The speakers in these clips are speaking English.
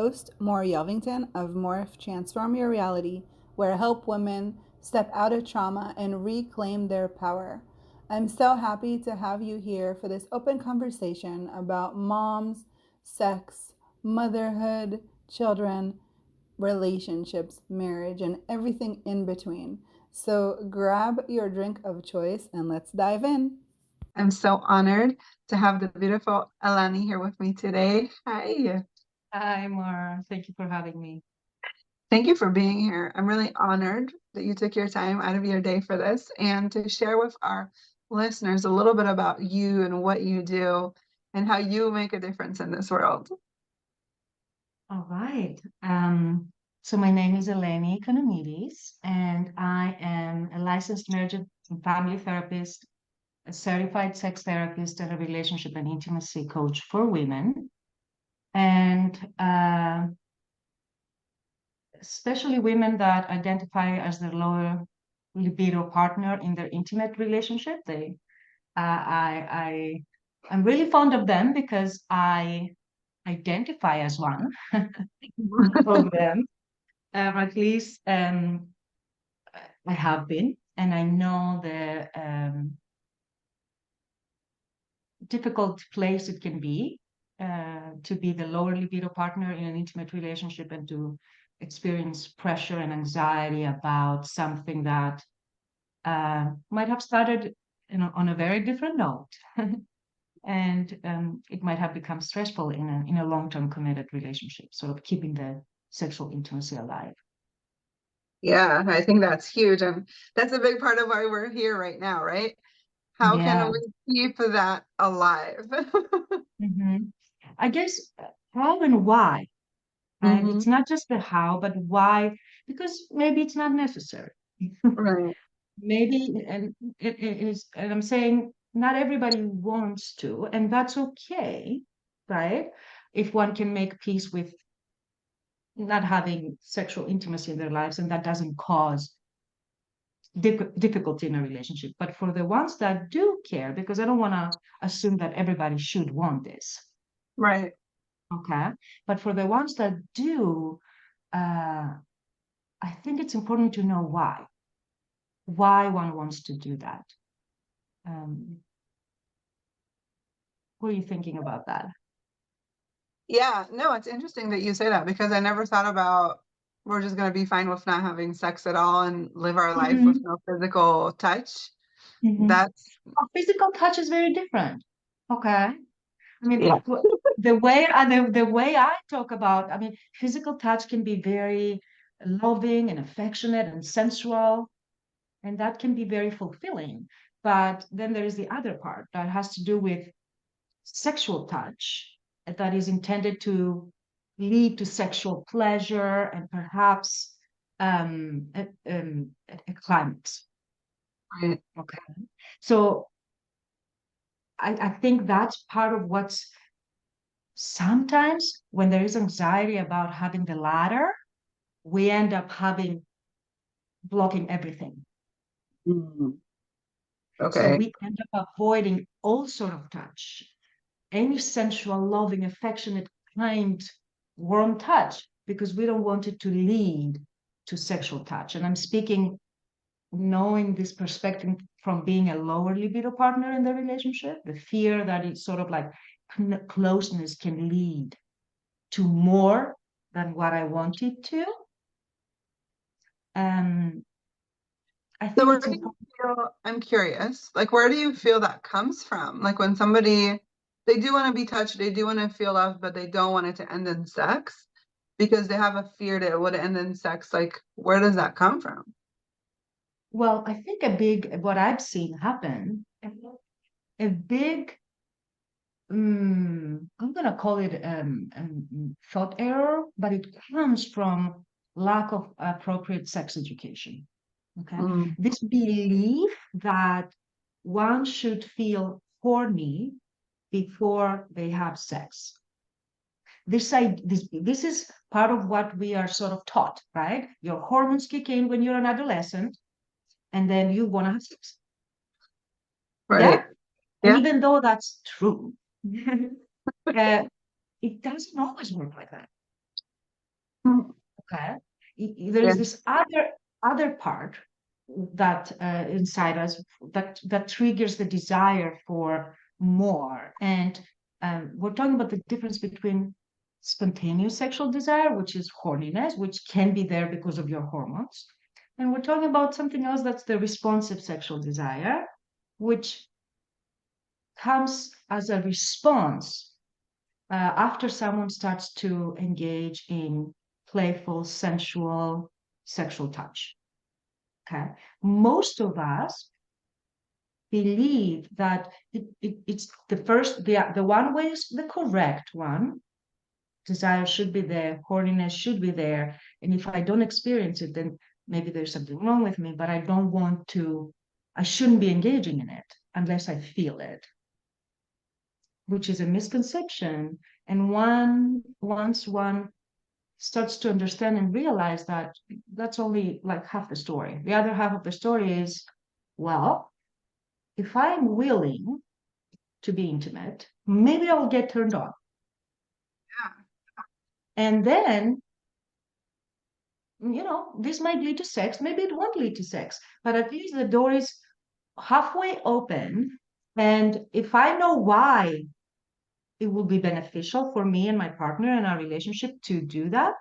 Host More Yelvington of Morph Transform Your Reality, where I help women step out of trauma and reclaim their power. I'm so happy to have you here for this open conversation about moms, sex, motherhood, children, relationships, marriage, and everything in between. So grab your drink of choice and let's dive in. I'm so honored to have the beautiful Eleni here with me today. Hi. Hi, Mara. Thank you for having me. Thank you for being here. I'm really honored that you took your time out of your day for this and to share with our listeners a little bit about you and what you do and how you make a difference in this world. All right. So my name is Eleni Economides, and I am a licensed marriage and family therapist, a certified sex therapist, and a relationship and intimacy coach for women, and especially women that identify as the lower libido partner in their intimate relationship. I'm really fond of them because I identify as one of them. At least I have been, and I know the difficult place it can be to be the lower libido partner in an intimate relationship and to experience pressure and anxiety about something that might have started on a very different note. And it might have become stressful in a long-term committed relationship, sort of keeping the sexual intimacy alive. Yeah, I think that's huge. And that's a big part of why we're here right now, right? How can Yeah. we keep that alive? Mhm. I guess how and why, right? Hmm. It's not just the how, but why, because maybe it's not necessary. Right. Maybe, and it is, and I'm saying not everybody wants to, and that's okay, right? If one can make peace with not having sexual intimacy in their lives, and that doesn't cause difficulty in a relationship. But for the ones that do care, because I don't want to assume that everybody should want this, Right. okay? But for the ones that do, uh, I think it's important to know why one wants to do that. Um, what are you thinking about that? Yeah, no, it's interesting that you say that because I never thought about we're just going to be fine with not having sex at all and live our life with Mhm, no physical touch. mhm. That's, Physical touch is very different. Okay. I mean, yeah. the way I talk about, I mean, physical touch can be very loving and affectionate and sensual, and that can be very fulfilling. But then there is the other part that has to do with sexual touch that is intended to lead to sexual pleasure and perhaps a climax. Right. Okay. So I think that's part of what's sometimes when there is anxiety about having the latter, we end up having blocking everything. Mhm. So Okay. we end up avoiding all sort of touch, any sensual, loving, affectionate, kind, warm touch, because we don't want it to lead to sexual touch. And I'm speaking knowing this perspective from being a lower libido partner in the relationship, the fear that it's sort of like closeness can lead to more than what I want it to. Um, I So think where it's do you important. feel, I'm curious, like where do you feel that comes from? Like when somebody, they do want to be touched, they do want to feel love, but they don't want it to end in sex because they have a fear that it would end in sex. Like where does that come from? Well, I think a big, what I've seen happen, a big, I'm going to call it thought error, but it comes from lack of appropriate sex education. Okay. Mm, This belief that one should feel horny before they have sex. This is part of what we are sort of taught, right? Your hormones kick in when you're an adolescent, and then you want to have sex. right. Yeah. And Yeah. even though that's true, uh, it doesn't always work like that. Okay. There Yeah. is this other part that inside us that triggers the desire for more. And we're talking about the difference between spontaneous sexual desire, which is horniness, which can be there because of your hormones. And we're talking about something else that's the responsive sexual desire, which comes as a response after someone starts to engage in playful, sensual, sexual touch. Okay. Most of us believe that it's the one way is the correct one. Desire should be there, horniness should be there. And if I don't experience it, then maybe there's something wrong with me, but I shouldn't be engaging in it unless I feel it, which is a misconception. And once one starts to understand and realize that that's only like half the story. The other half of the story is, well, if I'm willing to be intimate, maybe I'll get turned on. And then, this might lead to sex, maybe it won't lead to sex, but at least the door is halfway open. And if I know why it will be beneficial for me and my partner and our relationship to do that,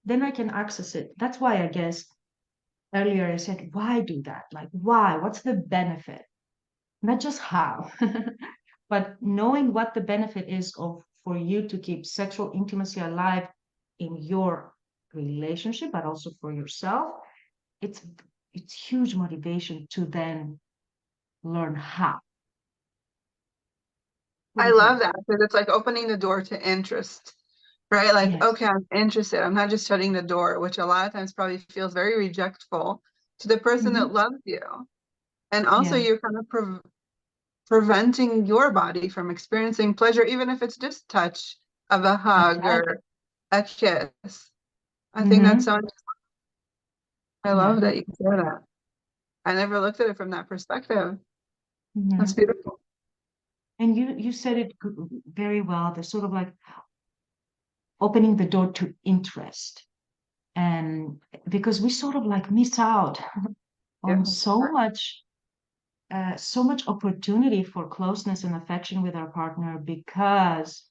then I can access it. That's why I guess earlier I said, why do that? Like, why? What's the benefit? Not just how, but knowing what the benefit is of for you to keep sexual intimacy alive in your relationship, but also for yourself. It's it's huge motivation to then learn how. What do I you love think? that because it's like opening the door to interest, right? Like, Yes. okay, I'm interested. I'm not just shutting the door, which a lot of times probably feels very rejectful to the person Hmm. that loves you. And also, Yeah, you're kind of preventing your body from experiencing pleasure, even if it's just touch of a hug exactly. or a kiss. I think that's Hmm. so, I love Yeah. that you can say that. I never looked at it from that perspective. That's Hmm. beautiful. And you said it very well. The sort of like opening the door to interest, and because we sort of like miss out Yeah. on so much opportunity for closeness and affection with our partner because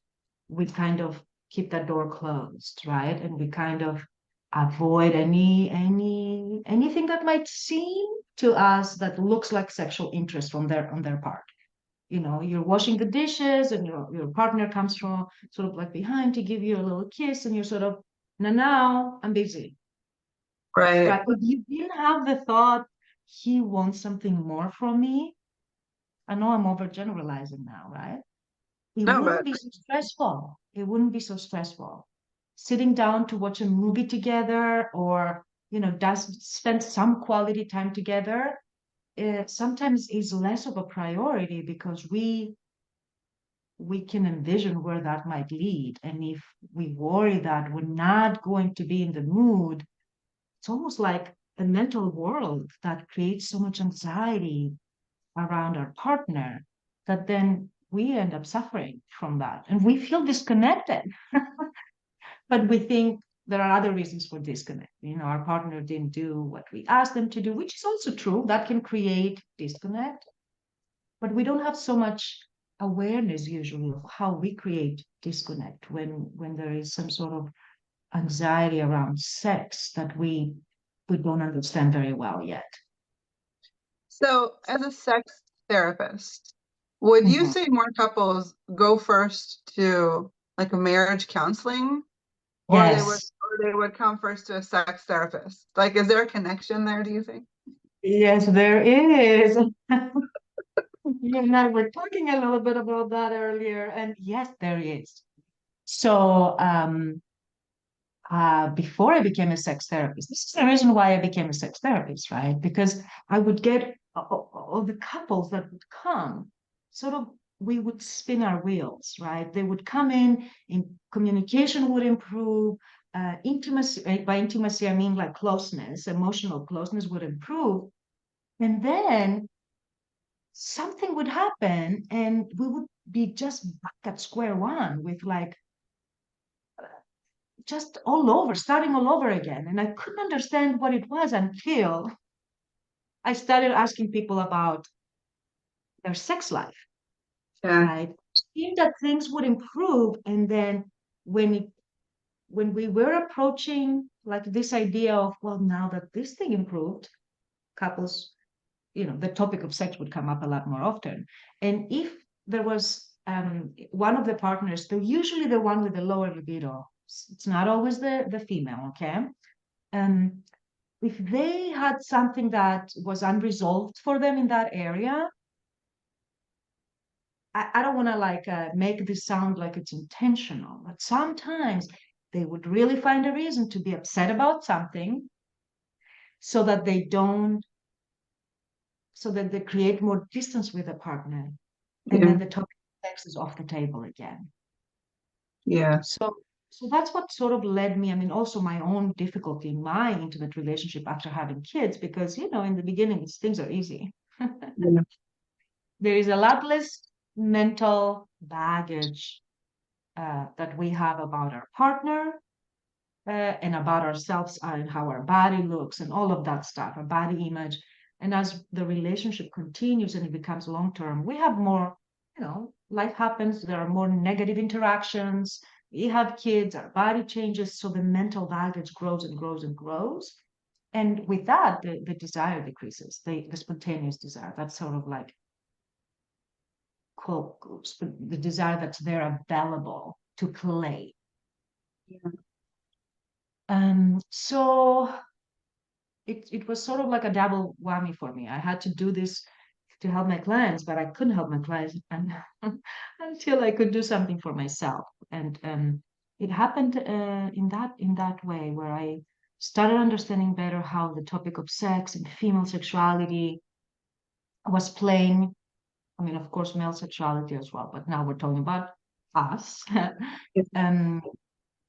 we kind of keep that door closed, right? And we kind of avoid anything that might seem to us that looks like sexual interest on their part. You're washing the dishes and your partner comes from sort of like behind to give you a little kiss and you're sort of, no, now I'm busy. Right. Right. If you didn't have the thought, he wants something more from me, I know I'm overgeneralizing now, right? It No, wouldn't but be so stressful. It wouldn't be so stressful. Sitting down to watch a movie together or, does spend some quality time together, it sometimes is less of a priority because we can envision where that might lead. And if we worry that we're not going to be in the mood, it's almost like a mental world that creates so much anxiety around our partner that then we end up suffering from that and we feel disconnected. But we think there are other reasons for disconnect. Our partner didn't do what we asked them to do, which is also true. That can create disconnect, but we don't have so much awareness usually of how we create disconnect when there is some sort of anxiety around sex that we don't understand very well yet. so as a sex therapist, would you Mhm. say more couples go first to like a marriage counseling Yes. or they would come first to a sex therapist? Like, is there a connection there, do you think? Yes, there is. You and I were talking a little bit about that earlier, and yes, there is. So, before I became a sex therapist, this is the reason why I became a sex therapist, right? Because I would get all the couples that would come, sort of, we would spin our wheels, right? They would come in communication would improve, intimacy, by intimacy, I mean like closeness, emotional closeness would improve. And then something would happen and we would be just back at square one with like just all over, starting all over again. And I couldn't understand what it was until I started asking people about their sex life, Yeah. right? Seemed that things would improve. And then when it, when we were approaching like this idea of, well, now that this thing improved, couples, the topic of sex would come up a lot more often. And if there was one of the partners, they're usually the one with the lower libido. It's not always the female, okay? Um, if they had something that was unresolved for them in that area, I don't want to like make this sound like it's intentional, but sometimes they would really find a reason to be upset about something so that they don't, so that they create more distance with a partner. And Yeah. then the topic of sex is off the table again. Yeah. So, so that's what sort of led me. I mean, also my own difficulty in my intimate relationship after having kids, because, in the beginning, things are easy. Yeah. There is a lot less mental baggage that we have about our partner and about ourselves and how our body looks and all of that stuff, our body image. And as the relationship continues and it becomes long term, we have more, life happens, there are more negative interactions. We have kids, our body changes, so the mental baggage grows and grows and grows. And with that, the desire decreases, the spontaneous desire. That's sort of like quote, the desire that's there available to play. Yeah. So it was sort of like a double whammy for me. I had to do this to help my clients, but I couldn't help my clients and, until I could do something for myself. And it happened in that way where I started understanding better how the topic of sex and female sexuality was playing. I mean, of course, male sexuality as well, but now we're talking about us. um,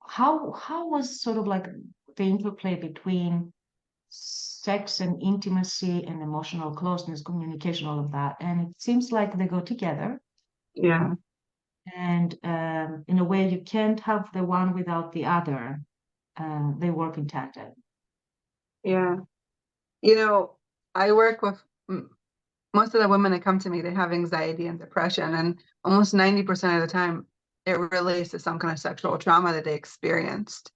how was sort of like the interplay between sex and intimacy and emotional closeness, communication, all of that. And it seems like they go together. Yeah. And in a way, you can't have the one without the other. They work in tandem. Yeah. You know, I work with most of the women that come to me, they have anxiety and depression, and almost 90% of the time it relates to some kind of sexual trauma that they experienced.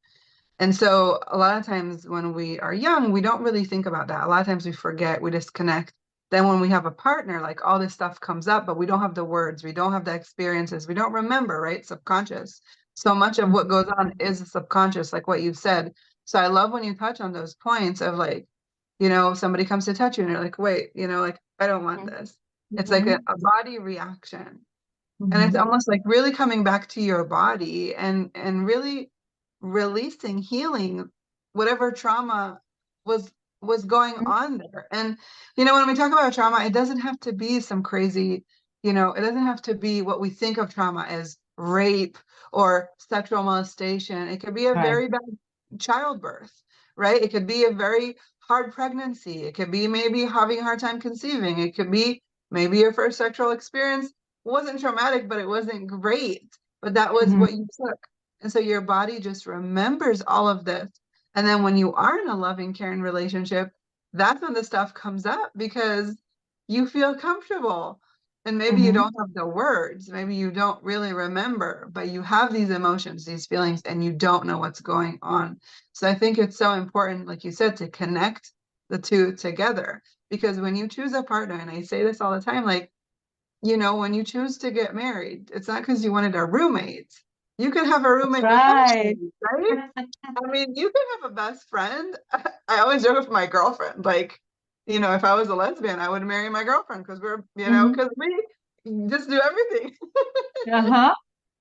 And so a lot of times when we are young, we don't really think about that. A lot of times we forget, we disconnect. Then when we have a partner, like all this stuff comes up, but we don't have the words, we don't have the experiences, we don't remember, right? Subconscious. So much of what goes on is subconscious, like what you said. So I love when you touch on those points of like, somebody comes to touch you and you're like, wait, like, I don't want this. It's like a, Mhm. a body reaction. And it's Mhm. almost like really coming back to your body and really releasing, healing whatever trauma was was going on there. And when we talk about trauma, it doesn't have to be some crazy, it doesn't have to be what we think of trauma as rape or sexual molestation. It could be a Right. very bad childbirth, right? It could be a very hard pregnancy. It could be maybe having a hard time conceiving. It could be maybe your first sexual experience wasn't traumatic, but it wasn't great. But that was Mhm. what you took. And so your body just remembers all of this. And then when you are in a loving, caring relationship, that's when the stuff comes up because you feel comfortable. And maybe you Mhm. don't have the words, maybe you don't really remember, but you have these emotions, these feelings, and you don't know what's going on. So I think it's so important, like you said, to connect the two together. Because when you choose a partner, and I say this all the time, like, when you choose to get married, it's not because you wanted a roommate. You could have a That's roommate before right. marriage, right? I mean, you could have a best friend. I always joke with my girlfriend, like, if I was a lesbian, I would marry my girlfriend because Mhm. because we just do everything, Uh-huh.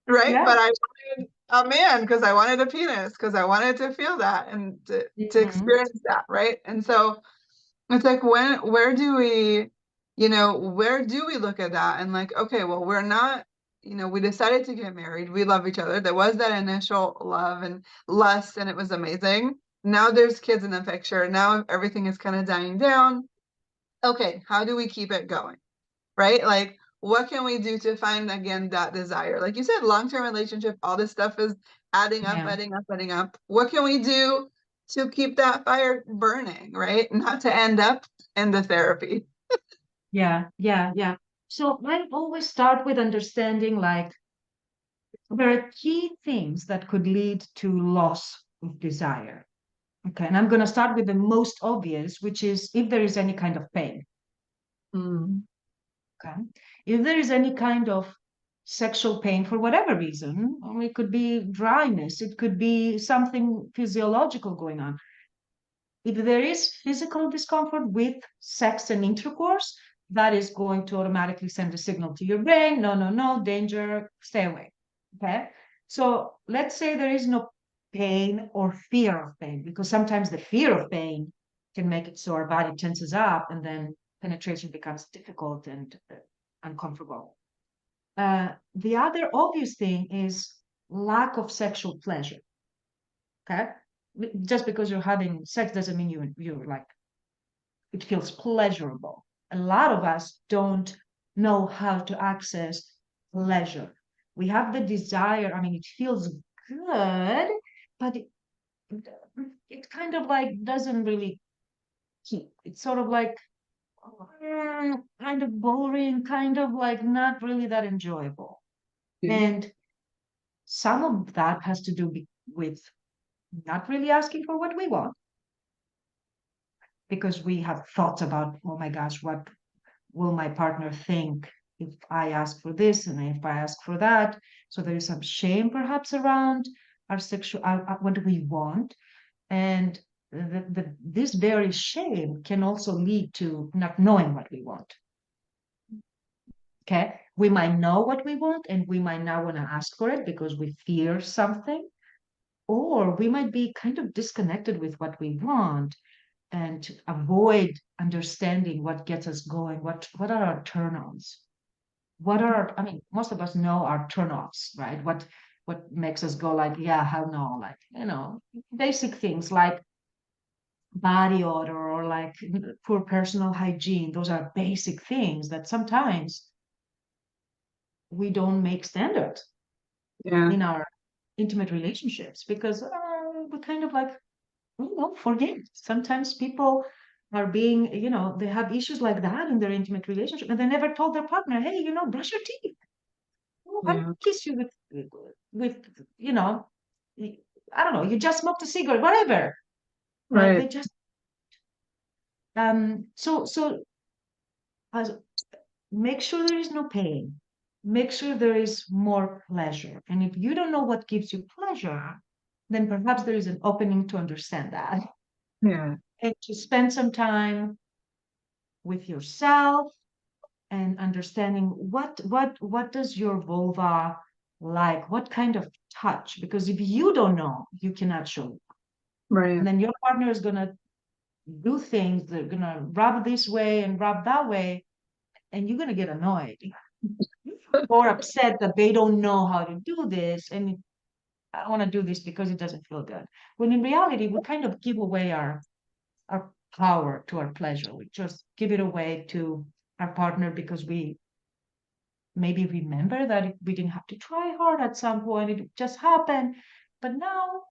right? Yeah. But I wanted a man because I wanted a penis because I wanted to feel that and to Mhm. experience that, right? And so it's like where do we look at that and like, okay, well, we're not, we decided to get married. We love each other. There was that initial love and lust, and it was amazing. Now there's kids in the picture. Now everything is kind of dying down. Okay, how do we keep it going? Right? Like, what can we do to find again that desire? Like you said, long-term relationship, all this stuff is adding up, Yeah, adding up, adding up. What can we do to keep that fire burning, right? Not to end up in the therapy. yeah. So I always start with understanding like there are key things that could lead to loss of desire. Okay, and I'm going to start with the most obvious, which is if there is any kind of pain. Mm. Okay, if there is any kind of sexual pain for whatever reason, it could be dryness, it could be something physiological going on. If there is physical discomfort with sex and intercourse, that is going to automatically send a signal to your brain, no, no, no, danger, stay away. Okay. So let's say there is no pain or fear of pain, because sometimes the fear of pain can make it so our body tenses up and then penetration becomes difficult and uncomfortable. The other obvious thing is lack of sexual pleasure. Okay. Just because you're having sex doesn't mean you're like it feels pleasurable. A lot of us don't know how to access pleasure. We have the desire, I mean, it feels good, but it kind of like doesn't really keep. It's sort of like kind of boring, kind of like not really that enjoyable. Yeah. And some of that has to do with not really asking for what we want because we have thoughts about, oh my gosh, what will my partner think if I ask for this and if I ask for that? So there is some shame perhaps around our sexual, what do we want? And this very shame can also lead to not knowing what we want. Okay. We might know what we want and we might not want to ask for it because we fear something, or we might be kind of disconnected with what we want and avoid understanding what gets us going. What are our turn-ons? What are, I mean, most of us know our turn-offs, right? What makes us go like, yeah, hell no, like, basic things like body odor or like poor personal hygiene. Those are basic things that sometimes we don't make standard Yeah. in our intimate relationships because we kind of like, forget. Sometimes people are being, they have issues like that in their intimate relationship and they never told their partner, hey, brush your teeth. I Yeah. kiss you with you know, I don't know, you just smoked a cigarette, whatever, right? Right. They just so as make sure there is no pain, make sure there is more pleasure, and if you don't know what gives you pleasure, then perhaps there is an opening to understand that Yeah. and to spend some time with yourself and understanding what does your vulva like, what kind of touch, because if you don't know you cannot show, Right. and then your partner is going to do things, they're going to rub this way and rub that way, and you're going to get annoyed or upset that they don't know how to do this, and I want to do this because it doesn't feel good, when in reality we kind of give away our power to our pleasure. We just give it away to our partner because we maybe remember that we didn't have to try hard at some point, it just happened, but now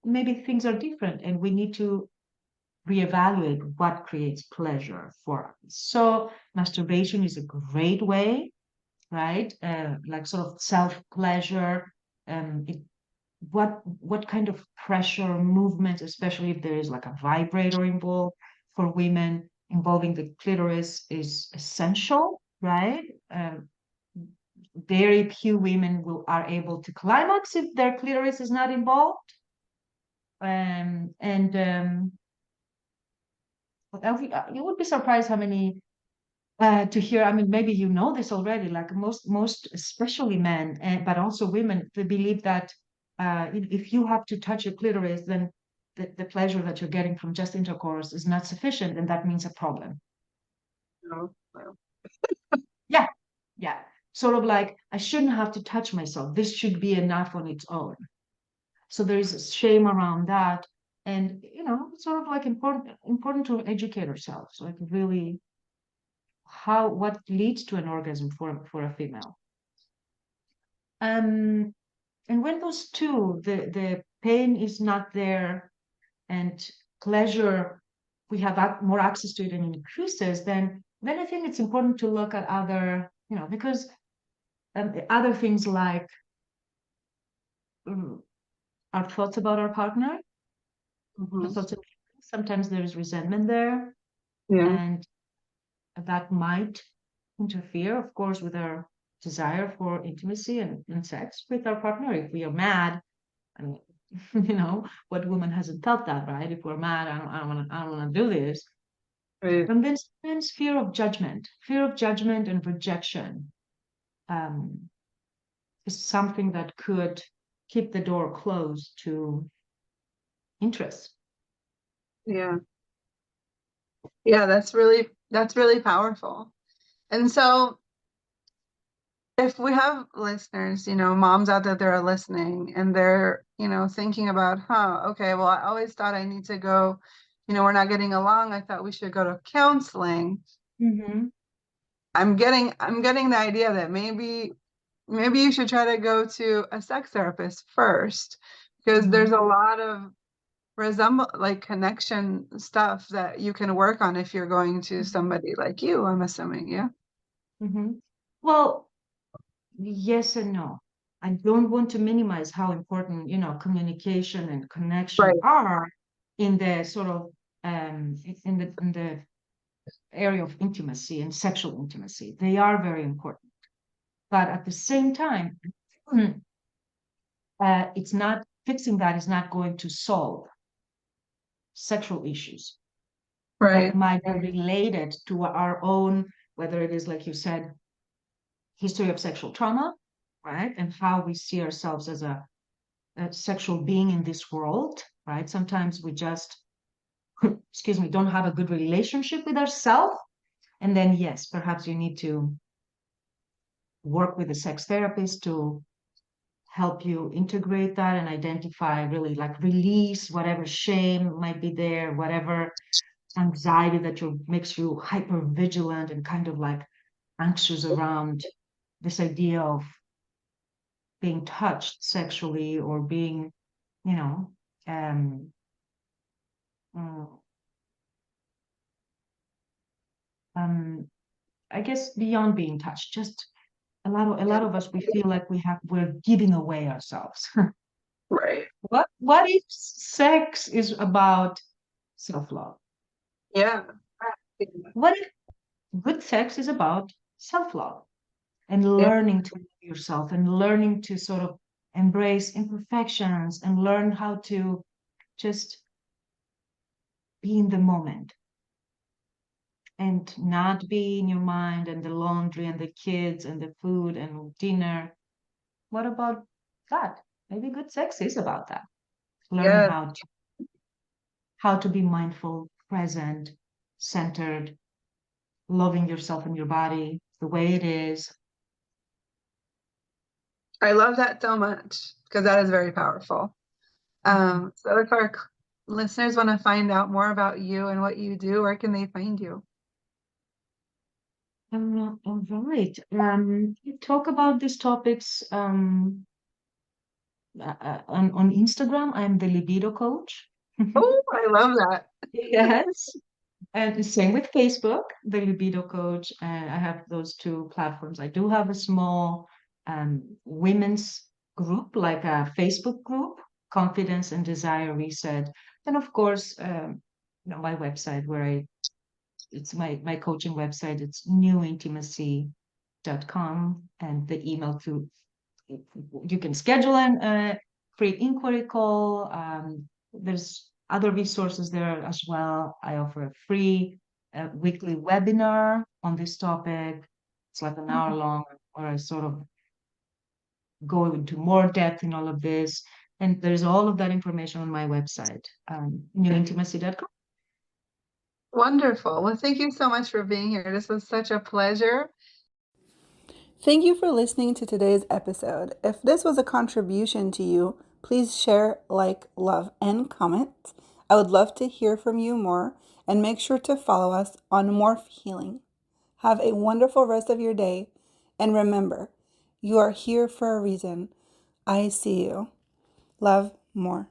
maybe things are different and we need to reevaluate what creates pleasure for us. So masturbation is a great way, right? Like sort of self pleasure. It, what kind of pressure movement, especially if there is like a vibrator involved for women, involving the clitoris is essential, right? Very few women are able to climax if their clitoris is not involved. And you would be surprised how many to hear. I mean, maybe you know this already. Like most, especially men, but also women, they believe that if you have to touch your clitoris, then the pleasure that you're getting from just intercourse is not sufficient, and that means a problem. Oh, well. Yeah, yeah. Sort of like I shouldn't have to touch myself. This should be enough on its own. So there is a shame around that, and it's sort of like important to educate ourselves, like really what leads to an orgasm for a female. Um, and when those two, the pain is not there and pleasure, we have more access to it and increases, then I think it's important to look at other, because other things like mm, our thoughts about our partner, our Hmm. thoughts of, sometimes there's resentment there, Yeah. and that might interfere, of course, with our desire for intimacy and sex with our partner. If we are mad, I mean, what woman hasn't felt that, right? If we're mad, I don't want to do this. Right. And then sometimes fear of judgment and rejection um, is something that could keep the door closed to interest. Yeah. Yeah, that's really powerful. And so if we have listeners, moms out there that are listening and they're, thinking about, okay, well, I always thought I need to go, we're not getting along. I thought we should go to counseling. Hmm. I'm getting the idea that maybe you should try to go to a sex therapist first, because there's Hmm. a lot of like connection stuff that you can work on if you're going to somebody like you, I'm assuming. Yeah. Hmm. Well, yes and no. I don't want to minimize how important, communication and connection Right. are in the sort of in the area of intimacy and sexual intimacy. They are very important. But at the same time, it's not fixing that is not going to solve sexual issues that Right. might be related to our own, whether it is, like you said, history of sexual trauma, right? And how we see ourselves as a sexual being in this world, right? Sometimes we just, excuse me, don't have a good relationship with ourselves. And then, yes, perhaps you need to work with a sex therapist to help you integrate that and identify, really, like, release whatever shame might be there, whatever anxiety that makes you hyper vigilant and kind of like anxious around this idea of being touched sexually or being, you know, um, mm, um, I guess beyond being touched, just a lot of us, we feel like we're giving away ourselves. Right. What if sex is about self-love? Yeah. What if good sex is about self-love and Yeah. learning to love yourself and learning to sort of embrace imperfections and learn how to just be in the moment and not be in your mind and the laundry and the kids and the food and dinner? What about that? Maybe good sex is about that. Learning Yeah. how to be mindful, present, centered, loving yourself and your body the way it is. I love that so much because that is very powerful. Mhm. So if our listeners want to find out more about you and what you do, where can they find you? All right. You talk about these topics on Instagram. I'm the libido coach. Oh, I love that. Yes. And the same with Facebook, the libido coach. And I have those two platforms. I do have a small women's group, like a Facebook group, Confidence and Desire Reset. And of course, my website where it's my coaching website. It's newintimacy.com, and the email to, you can schedule a free inquiry call. There's other resources there as well. I offer a free weekly webinar on this topic. It's like an hour long where I sort of go into more depth in all of this. And there's all of that information on my website, newintimacy.com. Wonderful. Well, thank you so much for being here. This was such a pleasure. Thank you for listening to today's episode. If this was a contribution to you, please share, like, love, and comment. I would love to hear from you more, and make sure to follow us on Morph Healing. Have a wonderful rest of your day. And remember, you are here for a reason. I see you. Love, more.